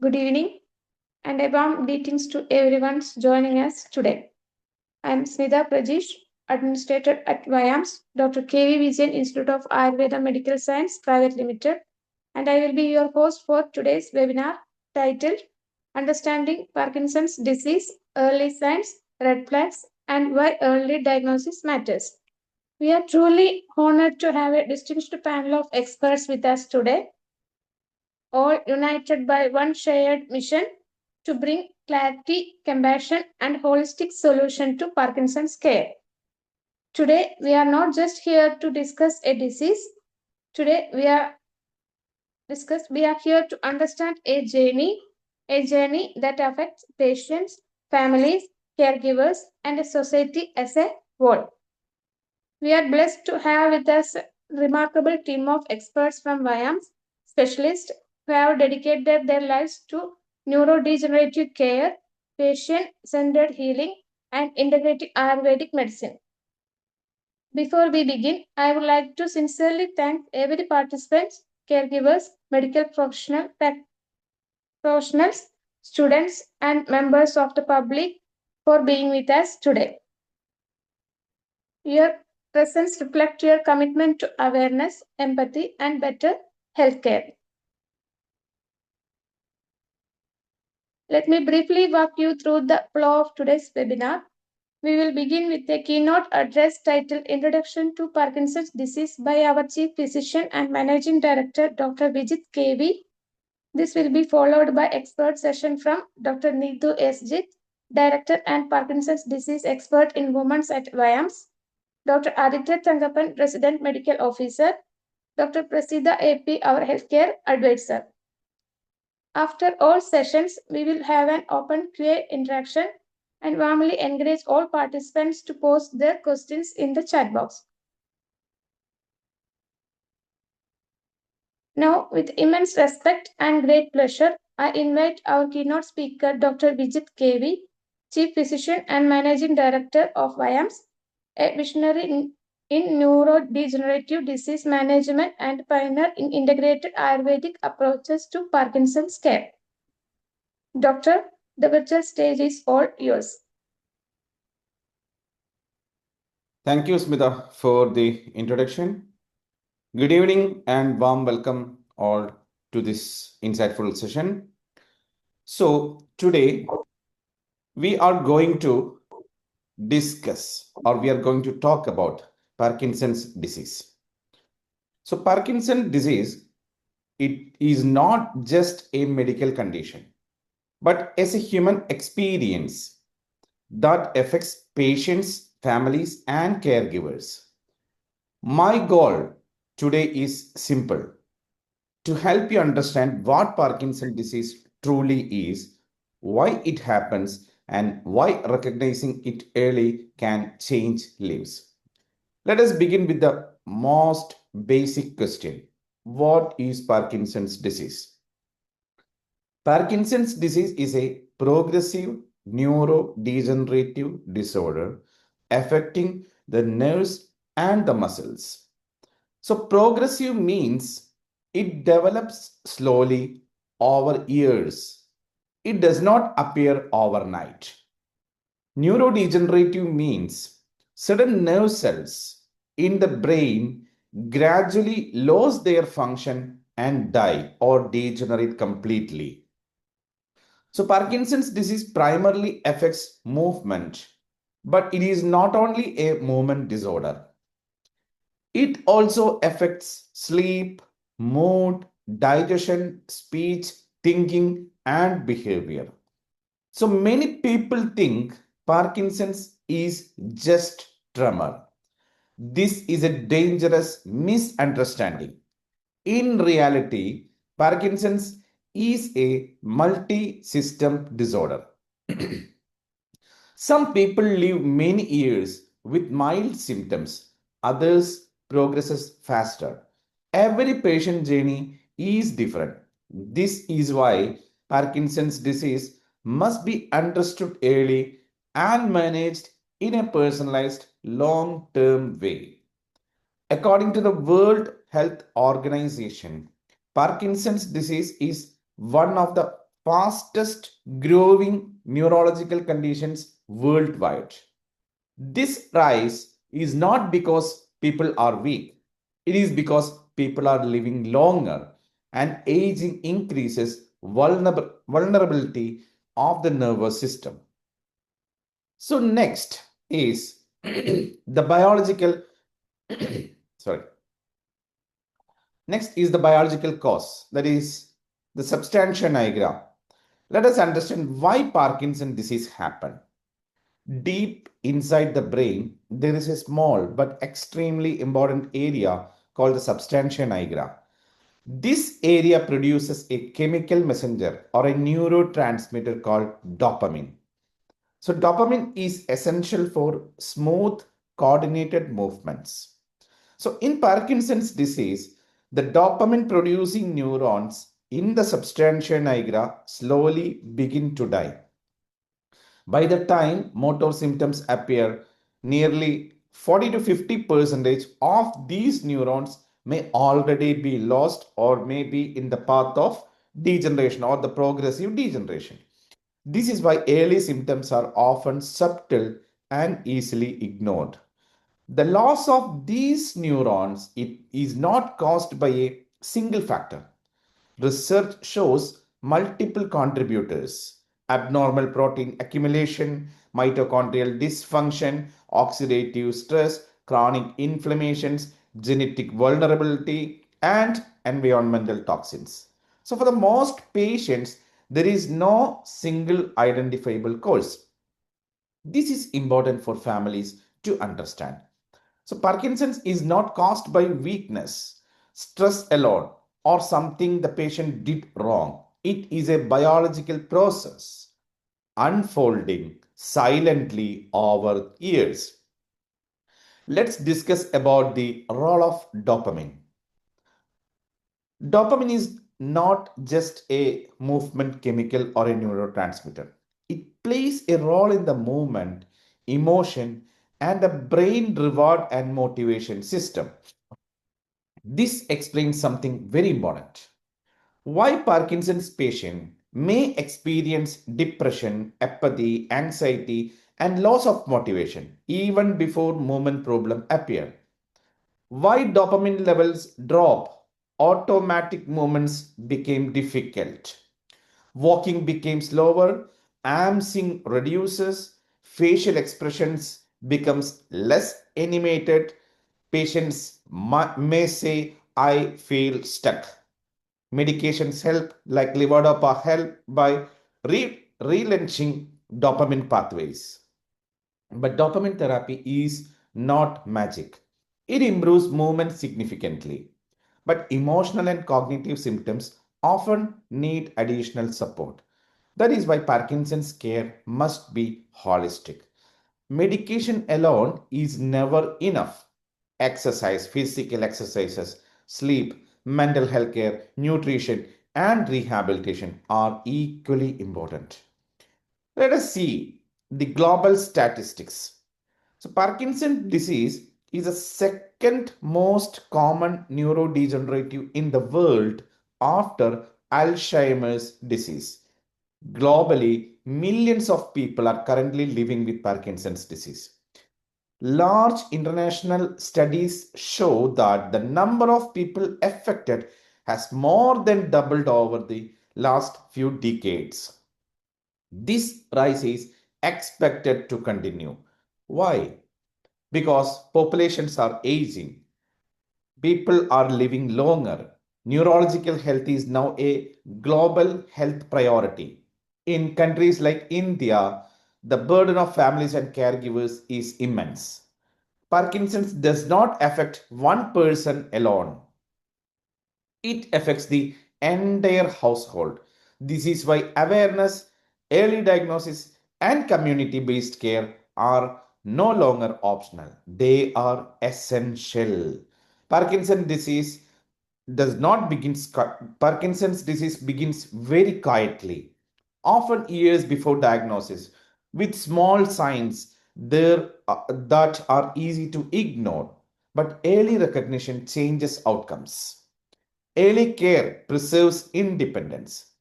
Good evening, and a warm greetings to everyone joining us today. I am Smita Prajesh, Administrator at VIAMS, Dr. K.V. Vijayan Institute of Ayurveda Medical Science Private Limited, and I will be your host for today's webinar titled Understanding Parkinson's Disease, Early Signs, Red Flags, and Why Early Diagnosis Matters. We are truly honored to have a distinguished panel of experts with us today, all united by one shared mission to bring clarity, compassion, and holistic solution to Parkinson's care. Today, we are not just here to discuss a disease. Today, we are here to understand a journey that affects patients, families, caregivers, and a society as a whole. We are blessed to have with us a remarkable team of experts from VIAMS, specialists who have dedicated their lives to neurodegenerative care, patient-centered healing, and integrative Ayurvedic medicine. Before we begin, I would like to sincerely thank every participant, caregivers, medical professionals, students, and members of the public for being with us today. Your presence reflects your commitment to awareness, empathy, and better healthcare. Let me briefly walk you through the flow of today's webinar. We will begin with a keynote address titled Introduction to Parkinson's Disease by our Chief Physician and Managing Director, Dr. Vijit KV. This will be followed by expert session from Dr. Neetu S. Director and Parkinson's Disease Expert in Women's at VIAMS, Dr. Aditya Thangapan, Resident Medical Officer, Dr. Prasida AP, our Healthcare Advisor. After all sessions, we will have an open QA interaction and warmly encourage all participants to post their questions in the chat box. Now, with immense respect and great pleasure, I invite our keynote speaker, Dr. Vijit KV, Chief Physician and Managing Director of VIAMS, a visionary in neurodegenerative disease management and pioneer in integrated Ayurvedic approaches to Parkinson's care. Doctor, the virtual stage is all yours. Thank you, Smita, for the introduction. Good evening and warm welcome all to this insightful session. So today we are going to discuss or we are going to talk about Parkinson's disease. So Parkinson's disease, it is not just a medical condition, but as a human experience that affects patients, families, and caregivers. My goal today is simple: to help you understand what Parkinson's disease truly is, why it happens, and why recognizing it early can change lives. Let us begin with the most basic question. What is Parkinson's disease? Parkinson's disease is a progressive neurodegenerative disorder affecting the nerves and the muscles. So progressive means it develops slowly over years. It does not appear overnight. Neurodegenerative means certain nerve cells in the brain gradually lose their function and die or degenerate completely. So Parkinson's disease primarily affects movement, but it is not only a movement disorder. It also affects sleep, mood, digestion, speech, thinking, and behavior. So many people think Parkinson's is just tremor. This is a dangerous misunderstanding. In reality, Parkinson's is a multi-system disorder. Some people live many years with mild symptoms, others progresses faster. Every patient journey is different. This is why Parkinson's disease must be understood early and managed in a personalized long-term way. According to the World Health Organization, Parkinson's disease is one of the fastest growing neurological conditions worldwide. This rise is not because people are weak, it is because people are living longer and aging increases vulnerability of the nervous system. So, next is the biological sorry. Next is the biological cause, that is the substantia nigra. Let us understand why Parkinson's disease happened. Deep inside the brain, there is a small but extremely important area called the substantia nigra. This area produces a chemical messenger or a neurotransmitter called dopamine. So, dopamine is essential for smooth, coordinated movements. So, in Parkinson's disease, the dopamine producing neurons in the substantia nigra slowly begin to die. By the time motor symptoms appear, nearly 40 to 50% of these neurons may already be lost or may be in the path of degeneration or the progressive degeneration. This is why early symptoms are often subtle and easily ignored. The loss of these neurons it is not caused by a single factor. Research shows multiple contributors: abnormal protein accumulation, mitochondrial dysfunction, oxidative stress, chronic inflammations, genetic vulnerability, and environmental toxins. So, for the most patients, there is no single identifiable cause. This is important for families to understand. So, Parkinson's is not caused by weakness, stress alone, or something the patient did wrong. It is a biological process unfolding silently over years. Let's discuss about the role of dopamine. Dopamine is not just a movement chemical or a neurotransmitter. It plays a role in the movement, emotion, and the brain reward and motivation system. This explains something very important. Why Parkinson's patient may experience depression, apathy, anxiety, and loss of motivation even before movement problem appear. Why dopamine levels drop, automatic movements became difficult. Walking became slower, armsing reduces, facial expressions becomes less animated. Patients may say, I feel stuck. Medications help, like levodopa help by relaunching dopamine pathways. But dopamine therapy is not magic. It improves movement significantly. But emotional and cognitive symptoms often need additional support. That is why Parkinson's care must be holistic. Medication alone is never enough. Exercise, physical exercises, sleep, mental health care, nutrition, and rehabilitation are equally important. Let us see the global statistics. So, Parkinson's disease is the second most common neurodegenerative in the world after Alzheimer's disease. Globally, millions of people are currently living with Parkinson's disease. Large international studies show that the number of people affected has more than doubled over the last few decades. This rise is expected to continue. Why? Because populations are aging, people are living longer. Neurological health is now a global health priority. In countries like India, the burden of families and caregivers is immense. Parkinson's does not affect one person alone, it affects the entire household. This is why awareness, early diagnosis, and community based care are no longer optional, they are essential. Parkinson's disease does not begin Parkinson's disease begins very quietly, often years before diagnosis, with small signs there that are easy to ignore. But early recognition changes outcomes. Early care preserves independence.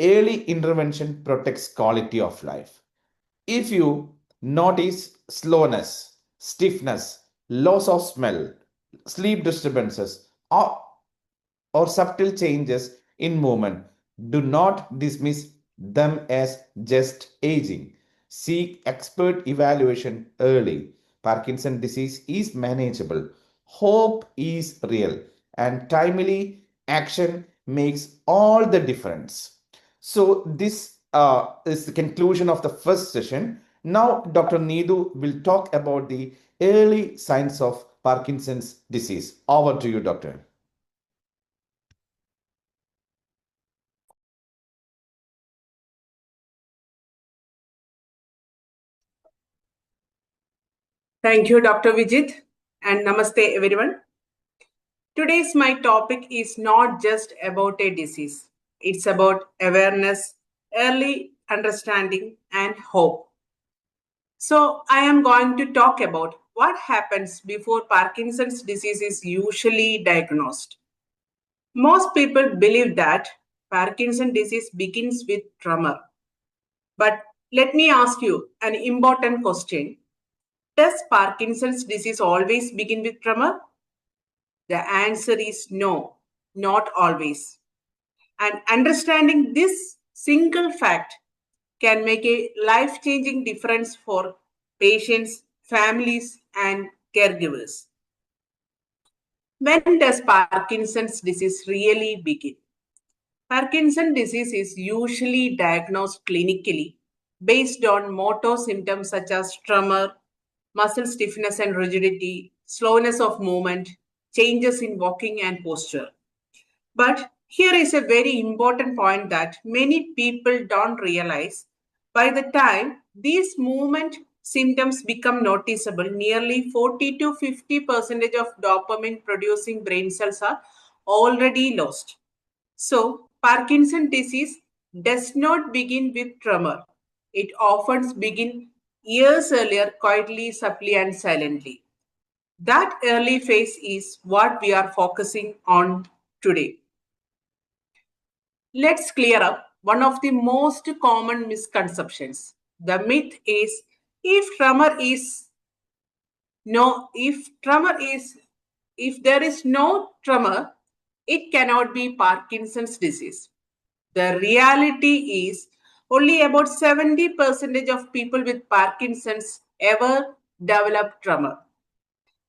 early intervention protects quality of life. If you notice slowness, stiffness, loss of smell, sleep disturbances, or subtle changes in movement, do not dismiss them as just aging. Seek expert evaluation early. Parkinson's disease is manageable. Hope is real. And timely action makes all the difference. So, this is the conclusion of the first session. Now, Dr. Needu will talk about the early signs of Parkinson's disease. Over to you, Doctor. Thank you, Dr. Vijit, and namaste, everyone. Today's my topic is not just about a disease, it's about awareness, early understanding, and hope. So, I am going to talk about what happens before Parkinson's disease is usually diagnosed. Most people believe that Parkinson's disease begins with tremor. But let me ask you an important question. Does Parkinson's disease always begin with tremor? The answer is no, not always. And understanding this single fact can make a life changing difference for patients, families, and caregivers. When does Parkinson's disease really begin? Parkinson's disease is usually diagnosed clinically based on motor symptoms such as tremor, muscle stiffness and rigidity, slowness of movement, changes in walking and posture. But here is a very important point that many people don't realize. By the time these movement symptoms become noticeable, nearly 40 to 50% of dopamine producing brain cells are already lost. So, Parkinson's disease does not begin with tremor. It often begins years earlier, quietly, subtly, and silently. That early phase is what we are focusing on today. Let's clear up one of the most common misconceptions. The myth is if tremor is no, if there is no tremor, it cannot be Parkinson's disease. The reality is only about 70% of people with Parkinson's ever develop tremor.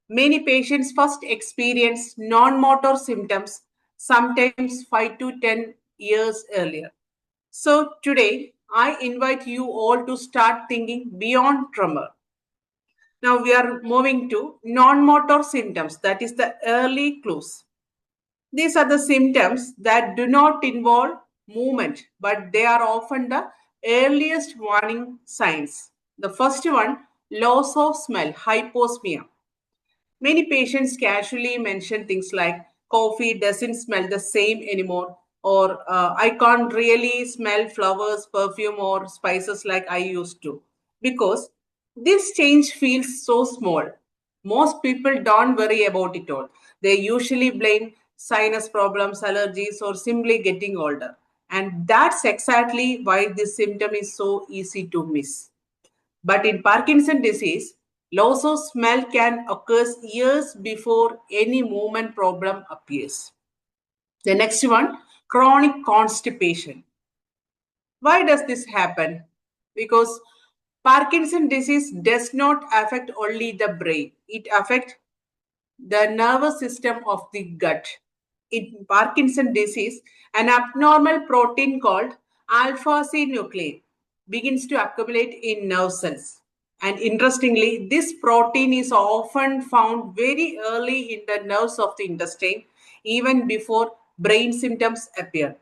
Many patients first experience non motor symptoms, sometimes 5 to 10 years earlier. So, today I invite you all to start thinking beyond tremor. Now, we are moving to non motor symptoms, that is, the early clues. These are the symptoms that do not involve movement, but they are often the earliest warning signs. The first one, loss of smell, hyposmia. Many patients casually mention things like coffee doesn't smell the same anymore, or I can't really smell flowers, perfume, or spices like I used to. Because this change feels so small. Most people don't worry about it all. They usually blame sinus problems, allergies, or simply getting older. And that's exactly why this symptom is so easy to miss. But in Parkinson's disease, loss of smell can occur years before any movement problem appears. The next one, chronic constipation. Why does this happen? Because Parkinson's disease does not affect only the brain, it affects the nervous system of the gut. In Parkinson's disease, an abnormal protein called alpha synuclein begins to accumulate in nerve cells. And interestingly, this protein is often found very early in the nerves of the intestine, even before brain symptoms appear.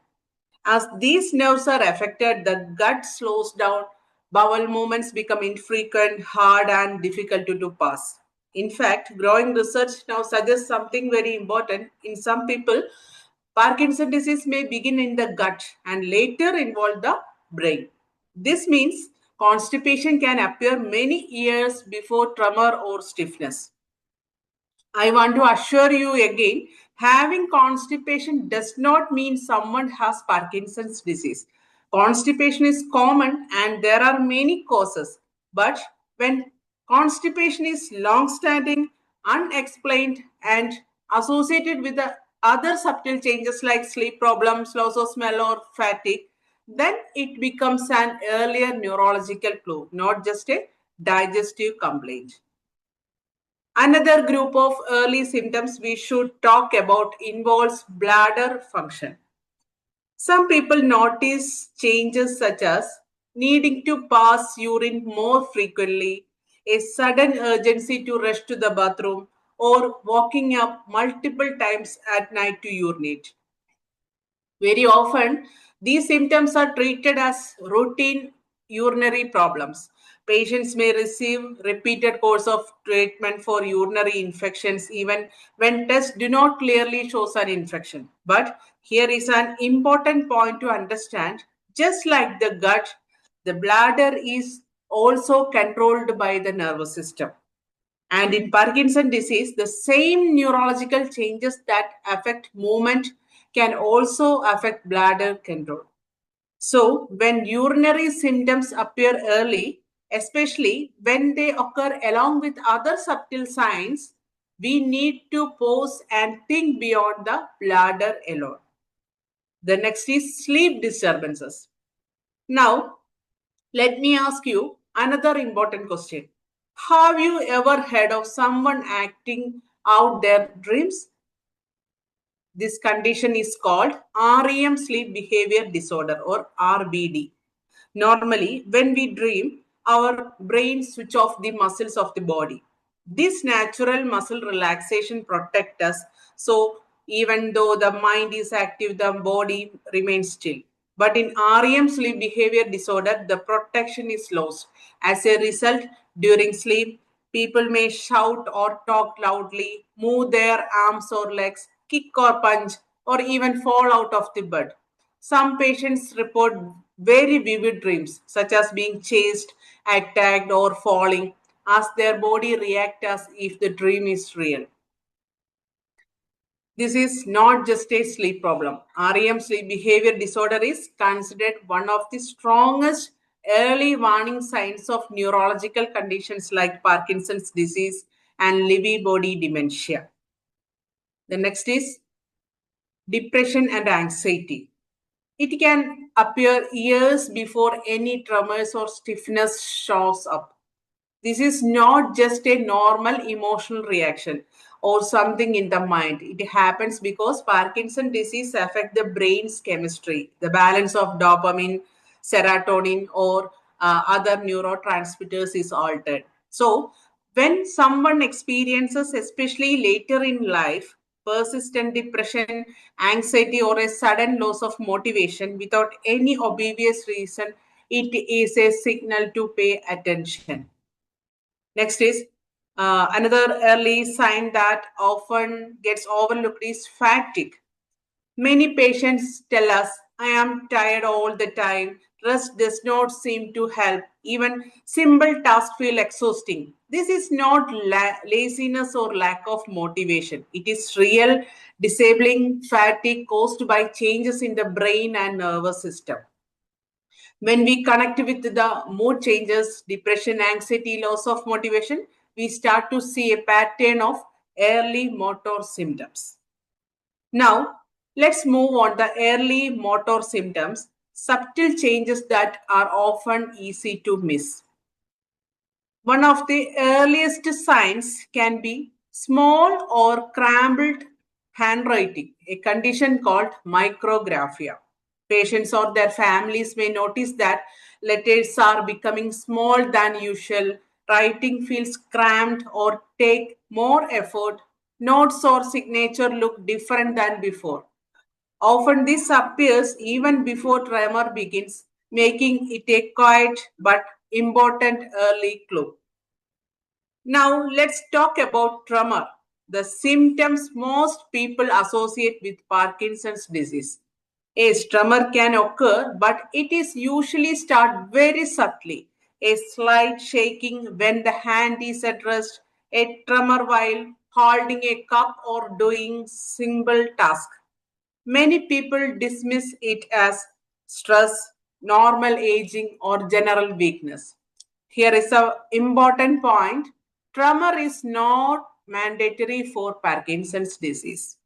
As these nerves are affected, the gut slows down, bowel movements become infrequent, hard, and difficult to pass. In fact, growing research now suggests something very important. In some people, Parkinson's disease may begin in the gut and later involve the brain. This means constipation can appear many years before tremor or stiffness. I want to assure you again, having constipation does not mean someone has Parkinson's disease. Constipation is common and there are many causes, but when constipation is long-standing, unexplained, and associated with the other subtle changes like sleep problems, loss of smell, or fatigue, then it becomes an earlier neurological clue, not just a digestive complaint. Another group of early symptoms we should talk about involves bladder function. Some people notice changes such as needing to pass urine more frequently, a sudden urgency to rush to the bathroom, or waking up multiple times at night to urinate. Very often, these symptoms are treated as routine urinary problems. Patients may receive repeated course of treatment for urinary infections even when tests do not clearly show an infection. But here is an important point to understand. Just like the gut, the bladder is also controlled by the nervous system. And in Parkinson's disease, the same neurological changes that affect movement can also affect bladder control. So, when urinary symptoms appear early, especially when they occur along with other subtle signs, we need to pause and think beyond the bladder alone. The next is sleep disturbances. Now, let me ask you another important question. Have you ever heard of someone acting out their dreams? This condition is called REM sleep behavior disorder or RBD. Normally, when we dream, our brain switch off the muscles of the body. This natural muscle relaxation protects us. So even though the mind is active, the body remains still. But in REM sleep behavior disorder, the protection is lost. As a result, during sleep, people may shout or talk loudly, move their arms or legs, kick or punch, or even fall out of the bed. Some patients report very vivid dreams, such as being chased, attacked, or falling, as their body reacts as if the dream is real. This is not just a sleep problem. REM sleep behavior disorder is considered one of the strongest early warning signs of neurological conditions like Parkinson's disease and Lewy body dementia. The next is depression and anxiety. It can appear years before any tremors or stiffness shows up. This is not just a normal emotional reaction or something in the mind. It happens because Parkinson's disease affects the brain's chemistry, the balance of dopamine, serotonin, or other neurotransmitters is altered. So, when someone experiences, especially later in life, persistent depression, anxiety, or a sudden loss of motivation without any obvious reason, it is a signal to pay attention. Next is another early sign that often gets overlooked is fatigue. Many patients tell us, I am tired all the time. Rest does not seem to help. Even simple tasks feel exhausting. This is not laziness or lack of motivation. It is real disabling fatigue caused by changes in the brain and nervous system. When we connect with the mood changes, depression, anxiety, loss of motivation, we start to see a pattern of early motor symptoms. Now, let's move on the early motor symptoms, subtle changes that are often easy to miss. One of the earliest signs can be small or crumbled handwriting, a condition called micrographia. Patients or their families may notice that letters are becoming small than usual, writing feels cramped or take more effort, notes or signature look different than before. Often this appears even before tremor begins, making it a quiet but important early clue. Now let's talk about tremor, the symptoms most people associate with Parkinson's disease. A tremor can occur, but it is usually start very subtly. A slight shaking when the hand is at rest, a tremor while holding a cup or doing simple task. Many people dismiss it as stress, normal aging, or general weakness. Here is an important point. Tremor is not mandatory for Parkinson's disease.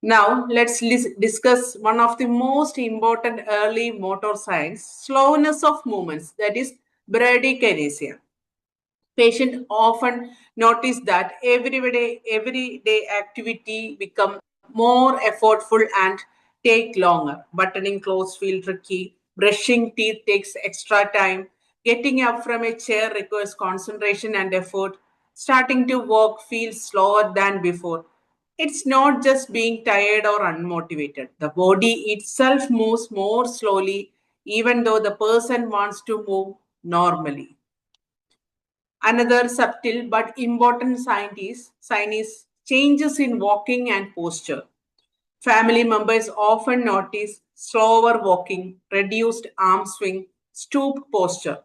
Now, let's discuss one of the most important early motor signs, slowness of movements, that is bradykinesia. Patients often notice that everyday activity become more effortful and take longer. Buttoning clothes feel tricky, brushing teeth takes extra time, getting up from a chair requires concentration and effort, starting to walk feels slower than before. It's not just being tired or unmotivated. The body itself moves more slowly, even though the person wants to move normally. Another subtle but important sign is changes in walking and posture. Family members often notice slower walking, reduced arm swing, stoop posture.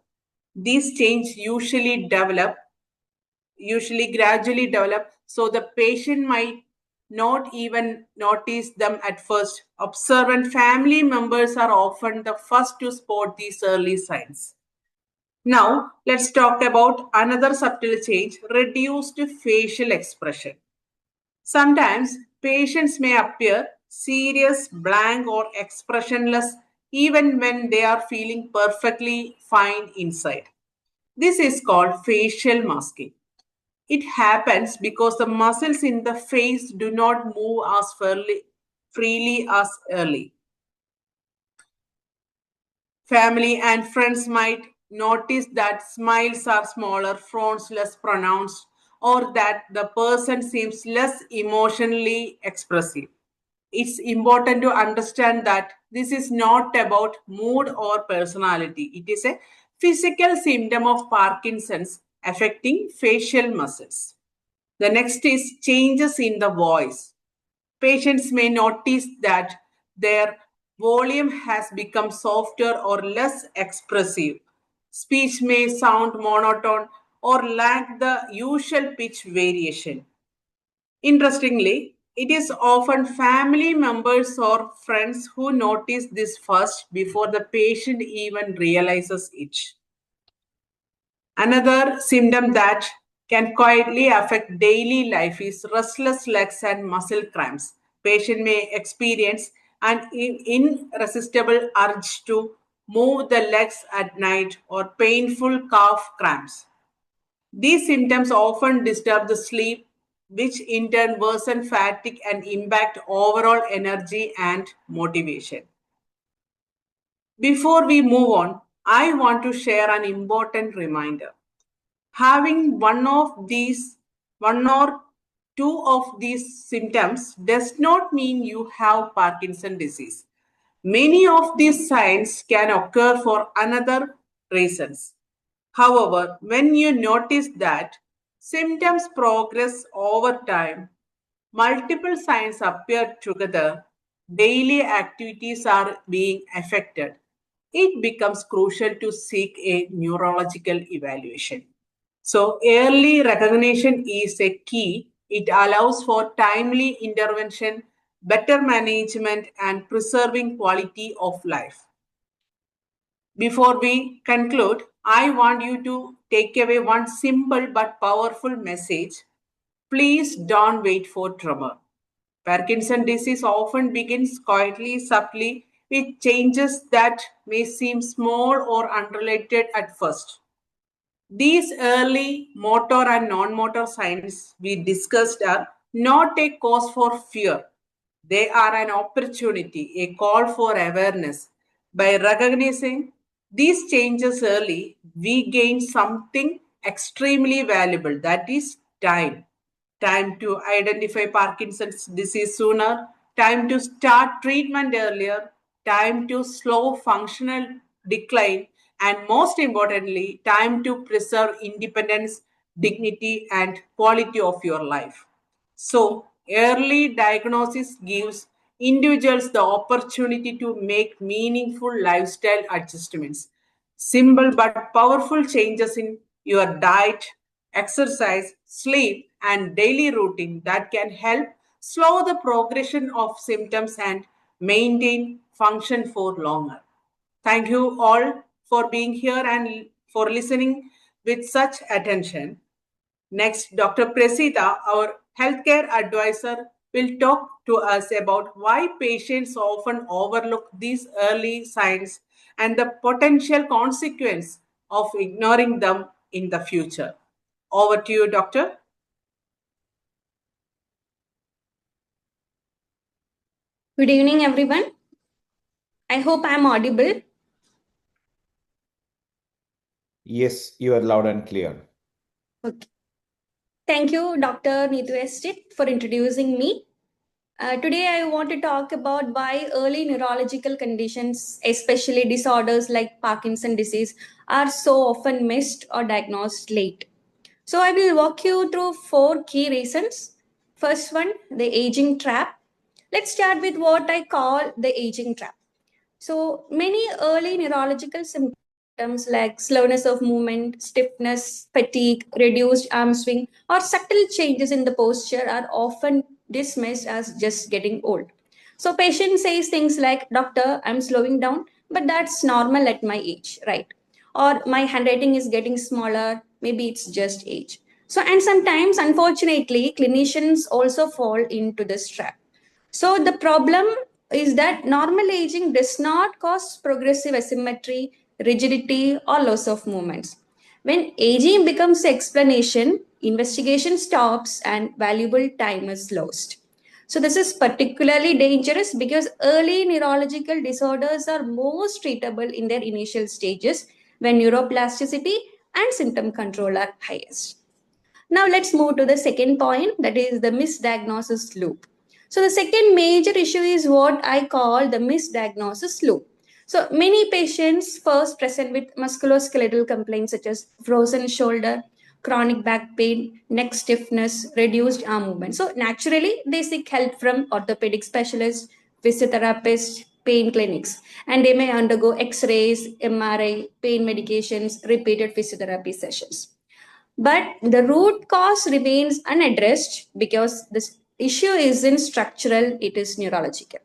These changes usually gradually develop, so the patient might not even notice them at first. Observant family members are often the first to spot these early signs. Now, let's talk about another subtle change, reduced facial expression. Sometimes patients may appear serious, blank, or expressionless even when they are feeling perfectly fine inside. This is called facial masking. It happens because the muscles in the face do not move as freely as early. Family and friends might notice that smiles are smaller, frowns less pronounced, or that the person seems less emotionally expressive. It's important to understand that this is not about mood or personality. It is a physical symptom of Parkinson's affecting facial muscles. The next is changes in the voice. Patients may notice that their volume has become softer or less expressive. Speech may sound monotone or lack the usual pitch variation. Interestingly, it is often family members or friends who notice this first before the patient even realizes it. Another symptom that can quietly affect daily life is restless legs and muscle cramps. Patient may experience an irresistible urge to move the legs at night or painful calf cramps. These symptoms often disturb the sleep, which in turn worsen fatigue and impact overall energy and motivation. Before we move on, I want to share an important reminder. Having one or two of these symptoms does not mean you have Parkinson's disease. Many of these signs can occur for another reasons. However, when you notice that symptoms progress over time, multiple signs appear together, daily activities are being affected, it becomes crucial to seek a neurological evaluation. So, early recognition is a key. It allows for timely intervention, better management, and preserving quality of life. Before we conclude, I want you to take away one simple but powerful message. Please don't wait for tremor. Parkinson's disease often begins quietly, subtly, with changes that may seem small or unrelated at first. These early motor and non motor signs we discussed are not a cause for fear. They are an opportunity, a call for awareness. By recognizing these changes early, we gain something extremely valuable, that is time. Time to identify Parkinson's disease sooner, time to start treatment earlier, time to slow functional decline, and most importantly, time to preserve independence, dignity, and quality of your life. So, early diagnosis gives individuals the opportunity to make meaningful lifestyle adjustments. Simple but powerful changes in your diet, exercise, sleep, and daily routine that can help slow the progression of symptoms and maintain function for longer. Thank you all for being here and for listening with such attention. Next, Dr. Presita, our healthcare advisor, will talk to us about why patients often overlook these early signs and the potential consequence of ignoring them in the future. Over to you, Doctor. Good evening, everyone. I hope I'm audible. Yes, you are loud and clear. Okay. Thank you, Dr. Neetu Estate, for introducing me. Today, I want to talk about why early neurological conditions, especially disorders like Parkinson's disease, are so often missed or diagnosed late. So, I will walk you through 4 key reasons. First one, the aging trap. Let's start with what I call the aging trap. So, many early neurological symptoms like slowness of movement, stiffness, fatigue, reduced arm swing, or subtle changes in the posture are often dismissed as just getting old. So, patient says things like, "Doctor, I'm slowing down, but that's normal at my age, right?" Or, "My handwriting is getting smaller, maybe it's just age." So, and sometimes, unfortunately, clinicians also fall into this trap. So the problem is that normal aging does not cause progressive asymmetry, rigidity, or loss of movements. When aging becomes the explanation, investigation stops and valuable time is lost. So this is particularly dangerous because early neurological disorders are most treatable in their initial stages when neuroplasticity and symptom control are highest. Now let's move to the second point, that is the misdiagnosis loop. So the second major issue is what I call the misdiagnosis loop. So many patients first present with musculoskeletal complaints such as frozen shoulder, chronic back pain, neck stiffness, reduced arm movement. So naturally they seek help from orthopedic specialists, physiotherapists, pain clinics, and they may undergo X-rays, MRI, pain medications, repeated physiotherapy sessions. But the root cause remains unaddressed because this issue isn't structural, it is neurological.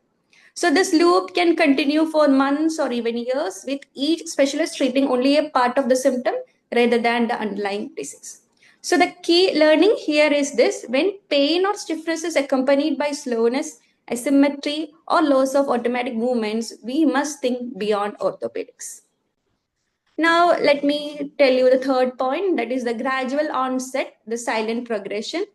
So this loop can continue for months or even years, with each specialist treating only a part of the symptom rather than the underlying disease. So the key learning here is this: when pain or stiffness is accompanied by slowness, asymmetry, or loss of automatic movements, we must think beyond orthopedics. Now, let me tell you the third point, that is the gradual onset, the silent progression.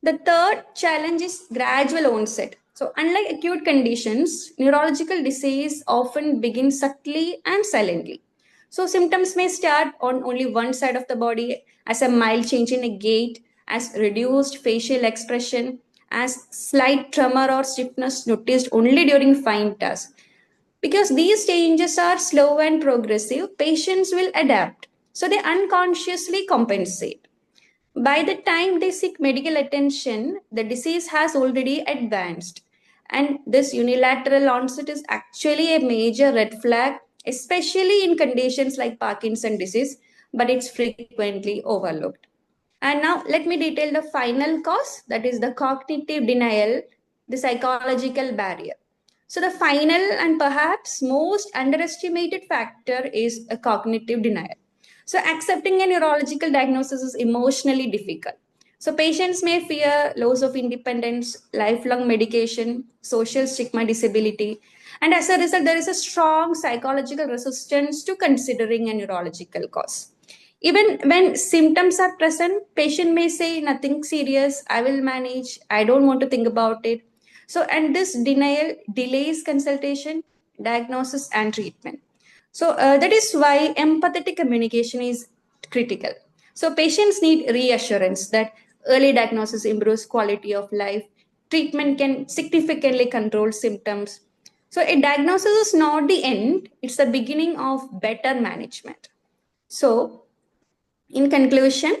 The third challenge is gradual onset. So, unlike acute conditions, neurological disease often begins subtly and silently. So, symptoms may start on only one side of the body, as a mild change in a gait, as reduced facial expression, as slight tremor or stiffness noticed only during fine tasks. Because these changes are slow and progressive, patients will adapt. So they unconsciously compensate. By the time they seek medical attention, the disease has already advanced. And this unilateral onset is actually a major red flag, especially in conditions like Parkinson's disease, but it's frequently overlooked. And now let me detail the final cause, that is the cognitive denial, the psychological barrier. So, the final and perhaps most underestimated factor is a cognitive denial. So, accepting a neurological diagnosis is emotionally difficult. So, patients may fear loss of independence, lifelong medication, social stigma, disability, and as a result, there is a strong psychological resistance to considering a neurological cause. Even when symptoms are present, patient may say nothing serious, I will manage, I don't want to think about it. So, and this denial delays consultation, diagnosis, and treatment. So, that is why empathetic communication is critical. So, patients need reassurance that early diagnosis improves quality of life, treatment can significantly control symptoms. So, a diagnosis is not the end, it's the beginning of better management. So, in conclusion,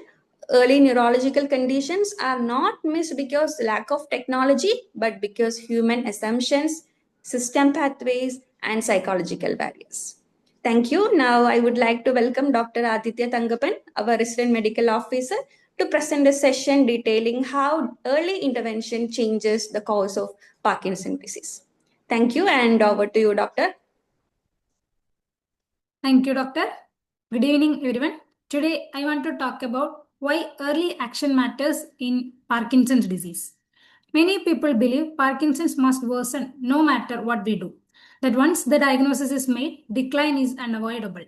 early neurological conditions are not missed because lack of technology, but because human assumptions, system pathways, and psychological barriers. Thank you. Now I would like to welcome Dr. Aditya Tangapan, our resident medical officer, to present a session detailing how early intervention changes the course of Parkinson's disease. Thank you, and over to you, doctor. Thank you, Doctor. Good evening, everyone. Today, I want to talk about why early action matters in Parkinson's disease. Many people believe Parkinson's must worsen no matter what we do, that once the diagnosis is made, decline is unavoidable.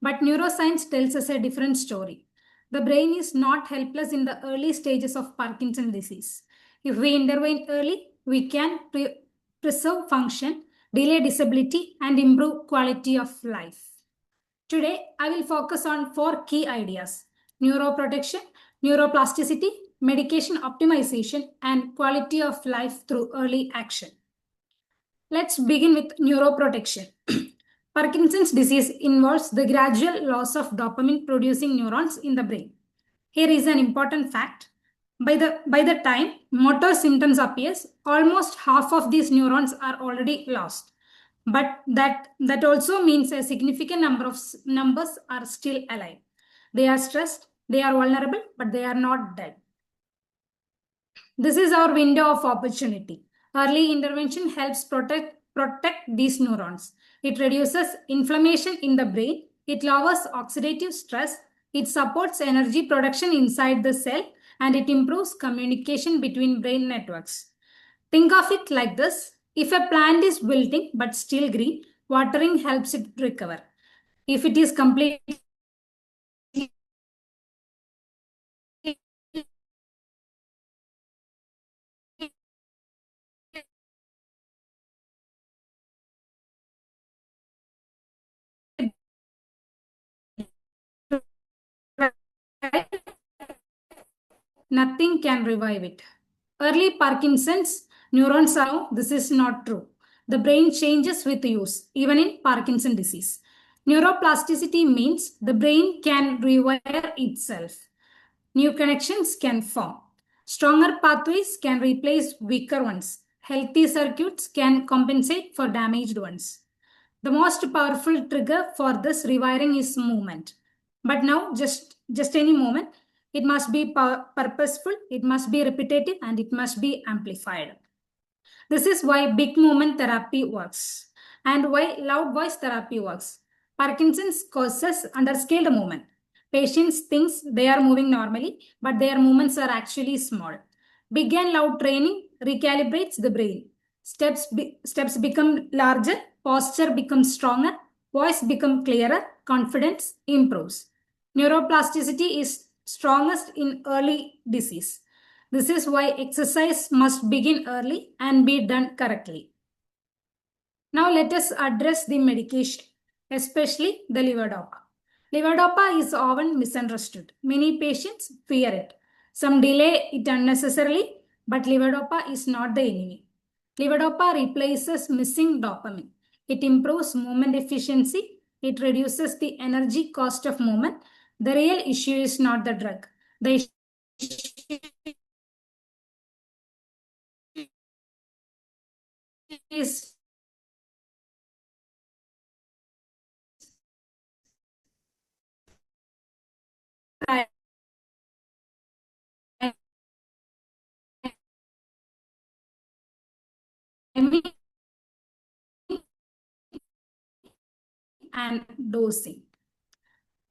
But neuroscience tells us a different story. The brain is not helpless in the early stages of Parkinson's disease. If we intervene early, we can preserve function, delay disability, and improve quality of life. Today, I will focus on 4 key ideas: neuroprotection, neuroplasticity, medication optimization, and quality of life through early action. Let's begin with neuroprotection. Parkinson's disease involves the gradual loss of dopamine producing neurons in the brain. Here is an important fact. By the time motor symptoms appears, almost half of these neurons are already lost. But that also means a significant number of numbers are still alive. They are stressed, they are vulnerable, but they are not dead. This is our window of opportunity. Early intervention helps protect these neurons. It reduces inflammation in the brain. It lowers oxidative stress. It supports energy production inside the cell, and it improves communication between brain networks. Think of it like this. If a plant is wilting but still green, watering helps it recover. If it is completely nothing can revive it. Early Parkinson's neurons are, this is not true. The brain changes with use, even in Parkinson's disease. Neuroplasticity means the brain can rewire itself. New connections can form. Stronger pathways can replace weaker ones. Healthy circuits can compensate for damaged ones. The most powerful trigger for this rewiring is movement. But now, just any movement. It must be purposeful, it must be repetitive, and it must be amplified. This is why big movement therapy works and why loud voice therapy works. Parkinson's causes underscaled movement. Patients think they are moving normally, but their movements are actually small. Big and loud training recalibrates the brain. Steps become larger, posture becomes stronger, voice becomes clearer, confidence improves. Neuroplasticity is strongest in early disease. This is why exercise must begin early and be done correctly. Now let us address the medication, especially the levodopa. Levodopa is often misunderstood. Many patients fear it. Some delay it unnecessarily, but levodopa is not the enemy. Levodopa replaces missing dopamine. It improves movement efficiency. It reduces the energy cost of movement. The real issue is not the drug. The issue is and dosing.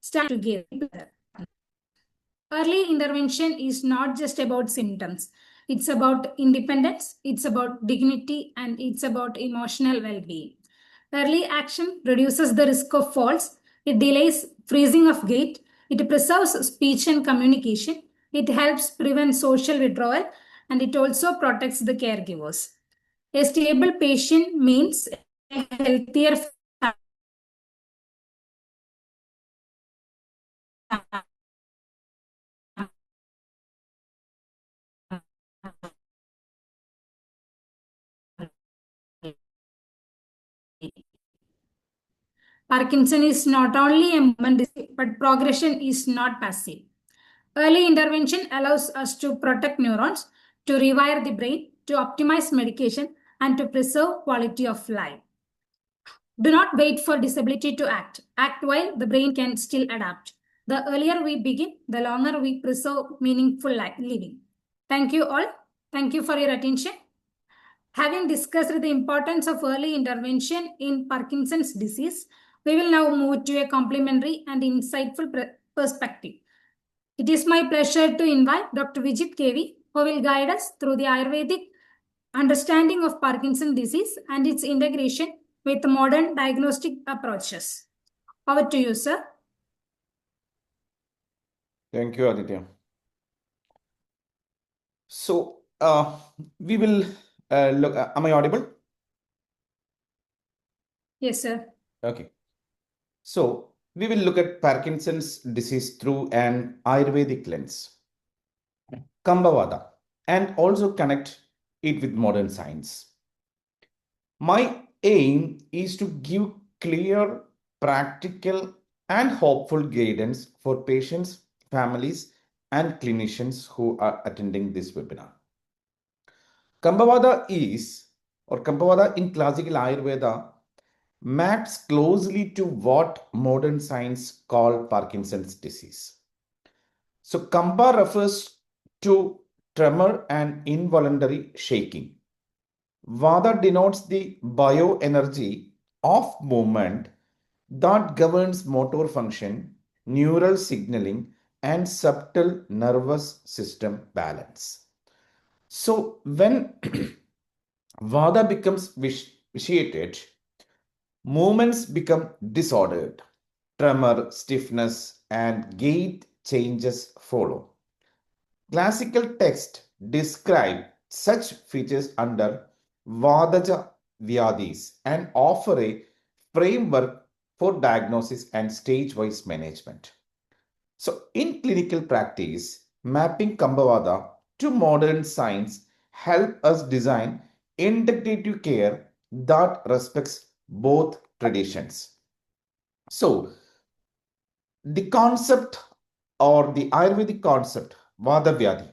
Start together. Early intervention is not just about symptoms. It's about independence, it's about dignity, and it's about emotional well-being. Early action reduces the risk of falls. It delays freezing of gait. It preserves speech and communication. It helps prevent social withdrawal, and it also protects the caregivers. A stable patient means a healthier Parkinson is not only a movement disease, but progression is not passive. Early intervention allows us to protect neurons, to rewire the brain, to optimize medication, and to preserve quality of life. Do not wait for disability to act. Act while the brain can still adapt. The earlier we begin, the longer we preserve meaningful living. Thank you all. Thank you for your attention. Having discussed the importance of early intervention in Parkinson's disease, We will now move to a complementary and insightful perspective. It is my pleasure to invite Dr. Vijit KV, who will guide us through the Ayurvedic understanding of Parkinson's disease and its integration with modern diagnostic approaches. Over to you, sir. Thank you, Aditya. So, we will look. Am I audible? Yes, sir. Okay. So, we will look at Parkinson's disease through an Ayurvedic lens, Kambavada, and also connect it with modern science. My aim is to give clear, practical, and hopeful guidance for patients, families, and clinicians who are attending this webinar. Kambavada in classical Ayurveda maps closely to what modern science call Parkinson's disease. So Kamba refers to tremor and involuntary shaking. Vada denotes the bioenergy of movement that governs motor function, neural signaling, and subtle nervous system balance. So when Vada becomes vitiated, movements become disordered. Tremor, stiffness, and gait changes follow. Classical texts describe such features under Vadaja Vyadis and offer a framework for diagnosis and stage-wise management. So, in clinical practice, mapping Kambavada to modern science help us design integrative care that respects both traditions. So, the concept or the Ayurvedic concept, Vada Vyadi.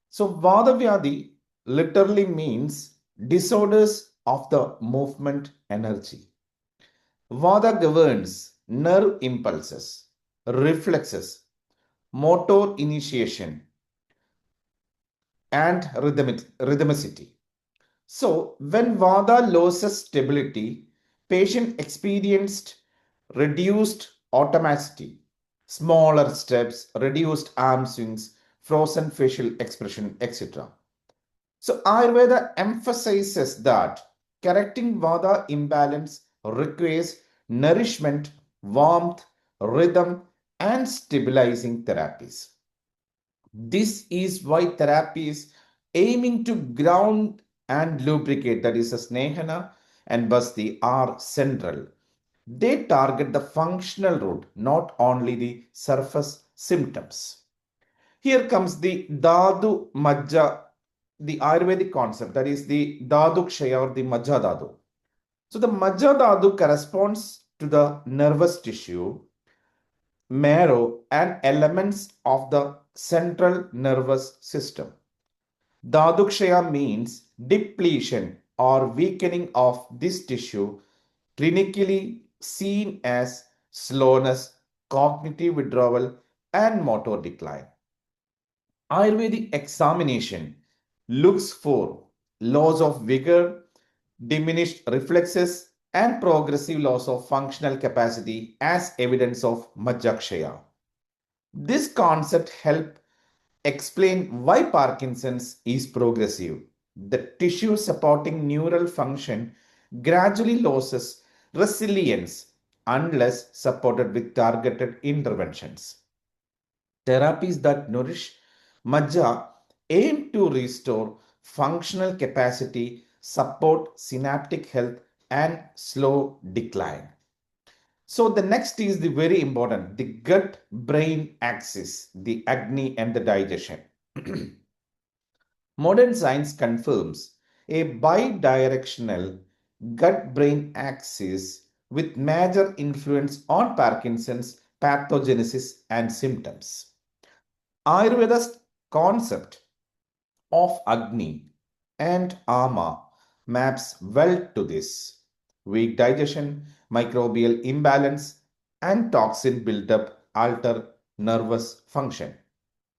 So, Vada Vyadi literally means disorders of the movement energy. Vada governs nerve impulses, reflexes, motor initiation, and rhythmicity. So, when Vada loses stability, patient experienced reduced automaticity, smaller steps, reduced arm swings, frozen facial expression, etc. So, Ayurveda emphasizes that correcting Vada imbalance requires nourishment, warmth, rhythm, and stabilizing therapies. This is why therapy is aiming to ground and lubricate, that is, a Snehana and Basti are central. They target the functional root, not only the surface symptoms. Here comes the Dhatu Majja, the Ayurvedic concept, that is the Dhatu Kshaya or the Majja Dhatu. So the Majja Dhatu corresponds to the nervous tissue, marrow, and elements of the central nervous system. Dhadukshaya means depletion or weakening of this tissue, clinically seen as slowness, cognitive withdrawal, and motor decline. Ayurvedic examination looks for loss of vigor, diminished reflexes, and progressive loss of functional capacity as evidence of Majjakshaya. This concept helps explain why Parkinson's is progressive. The tissue supporting neural function gradually loses resilience unless supported with targeted interventions. Therapies that nourish Majja aim to restore functional capacity, support synaptic health, and slow decline. So the next is the very important, the gut-brain axis, the Agni and the digestion. Modern science confirms a bidirectional gut-brain axis with major influence on Parkinson's pathogenesis and symptoms. Ayurveda's concept of Agni and Ama maps well to this. Weak digestion, microbial imbalance, and toxin buildup alter nervous function.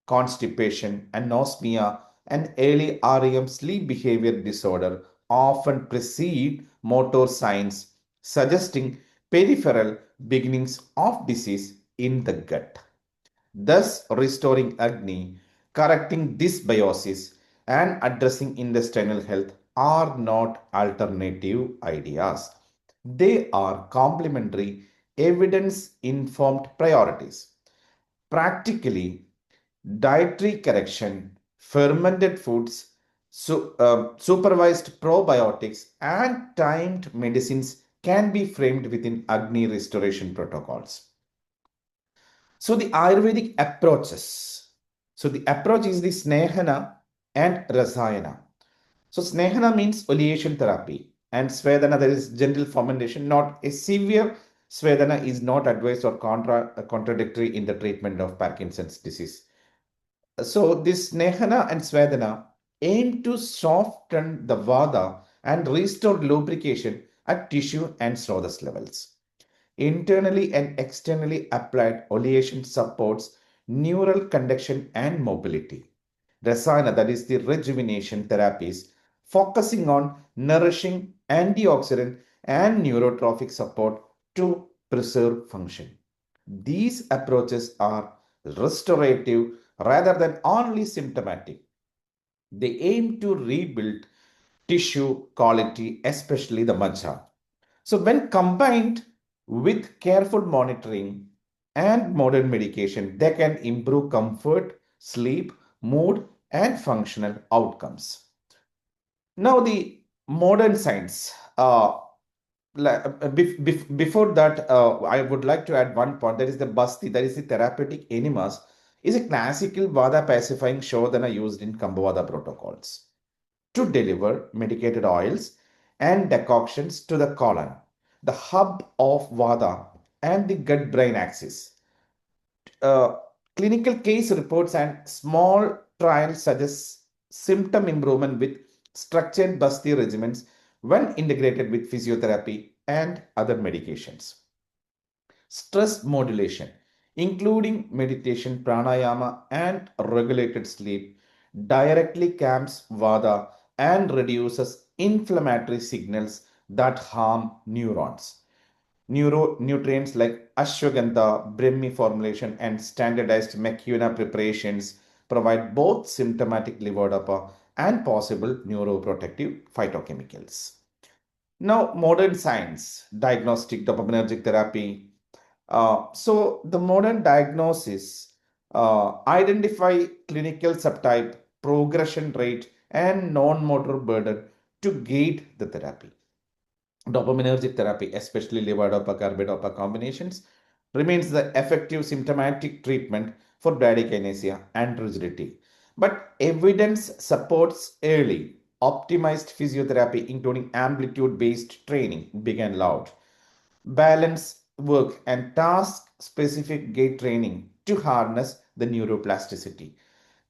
Constipation, anosmia, and early REM sleep behavior disorder often precede motor signs, suggesting peripheral beginnings of disease in the gut, thus restoring Agni, correcting dysbiosis, and addressing intestinal health are not alternative ideas. They are complementary, evidence informed priorities. Practically, dietary correction, fermented foods, supervised probiotics, and timed medicines can be framed within Agni restoration protocols. So the Ayurvedic approaches. So the approach is the Snehana and Rasayana. So Snehana means oleation therapy, and Svedana, that is gentle fermentation. Not a severe Svedana is not advised or contradictory in the treatment of Parkinson's disease. So this Snehana and Svedana aim to soften the Vata and restore lubrication at tissue and srodhas levels. Internally and externally applied oleation supports neural conduction and mobility. Rasayana, that is the rejuvenation therapies, focusing on nourishing antioxidant and neurotrophic support to preserve function. These approaches are restorative rather than only symptomatic. They aim to rebuild tissue quality, especially the majja. So, when combined with careful monitoring and modern medication, they can improve comfort, sleep, mood, and functional outcomes. Now, the modern science. Before that, I would like to add one point. That is the Basti, that is the therapeutic enemas, is a classical Vada pacifying Shodhana used in Kambavada protocols to deliver medicated oils and decoctions to the colon, the hub of Vada and the gut brain axis. Uh, Clinical case reports and small trials suggest symptom improvement with structured Basti regimens when integrated with physiotherapy and other medications. Stress modulation, including meditation, pranayama, and regulated sleep, directly calms Vata and reduces inflammatory signals that harm neurons. Nutrients like ashwagandha, brahmi formulation, and standardized McCuna preparations provide both symptomatic levodopa and possible neuroprotective phytochemicals. Now, modern science, diagnostic dopaminergic therapy. So, the modern diagnosis identify clinical subtype, progression rate, and non-motor burden to guide the therapy. Dopaminergic therapy, especially levodopa carbidopa combinations, remains the effective symptomatic treatment for bradykinesia and rigidity. But evidence supports early, optimized physiotherapy, including amplitude based training, big and loud, balance work, and task specific gait training to harness the neuroplasticity.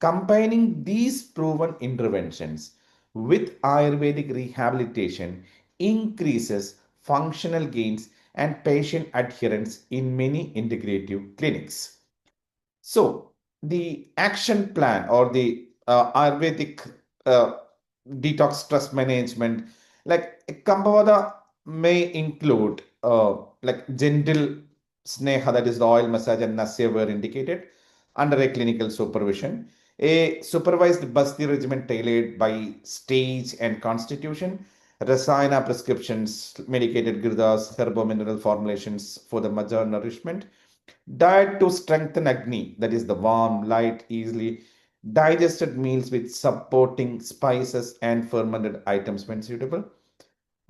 Combining these proven interventions with Ayurvedic rehabilitation increases functional gains and patient adherence in many integrative clinics. So, the action plan or the Ayurvedic uh, detox stress management, like Kambavada may include like gentle sneha, that is the oil massage and nasya were indicated under a clinical supervision. A supervised Basti regimen tailored by stage and constitution, Rasayana prescriptions, medicated girdas, herbo-mineral formulations for the major nourishment, diet to strengthen Agni, that is the warm, light, easily digested meals with supporting spices and fermented items when suitable,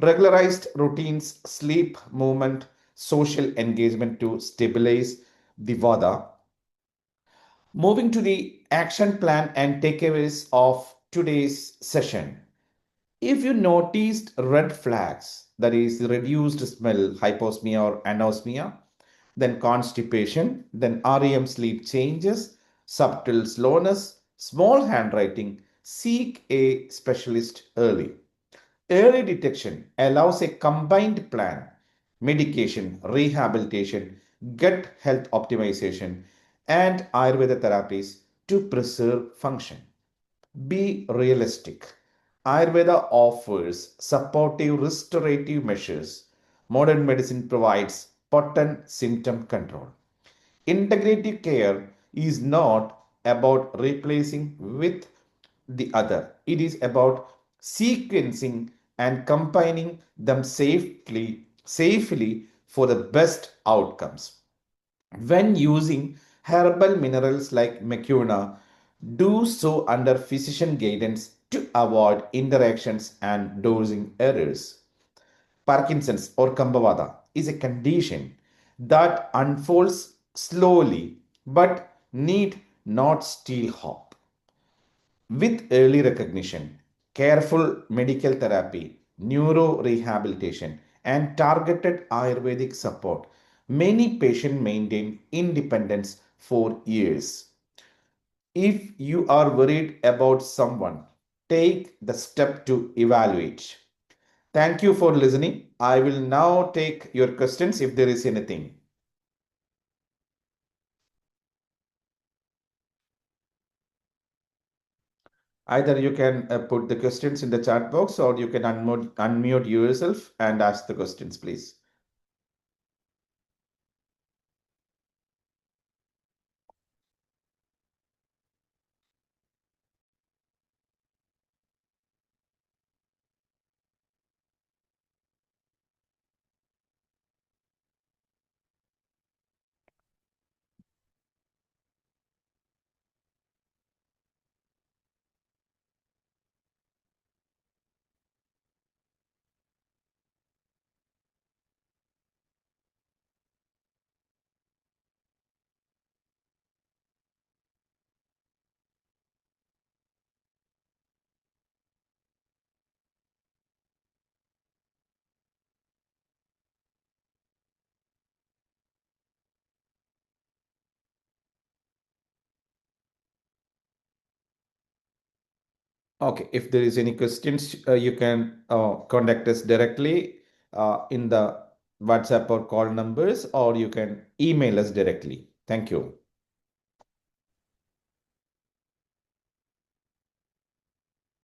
regularized routines, sleep, movement, social engagement to stabilize the Vada. Moving to the action plan and takeaways of today's session. If you noticed red flags, that is reduced smell, hyposmia or anosmia, then constipation, then REM sleep changes, subtle slowness, small handwriting, seek a specialist early. Early detection allows a combined plan, medication, rehabilitation, gut health optimization, and Ayurveda therapies to preserve function. Be realistic. Ayurveda offers supportive restorative measures, modern medicine provides potent symptom control. Integrative care is not about replacing with the other. It is about sequencing and combining them safely for the best outcomes. When using herbal minerals like macuna, do so under physician guidance to avoid interactions and dosing errors. Parkinson's or Kambavada is a condition that unfolds slowly but need not steal hope. With early recognition, careful medical therapy, neuro rehabilitation, and targeted Ayurvedic support, many patients maintain independence for years. If you are worried about someone, take the step to evaluate. Thank you for listening. I will now take your questions if there is anything. Either you can put the questions in the chat box or you can unmute yourself and ask the questions, please. Okay, if there is any questions, you can contact us directly in the WhatsApp or call numbers, or you can email us directly. Thank you.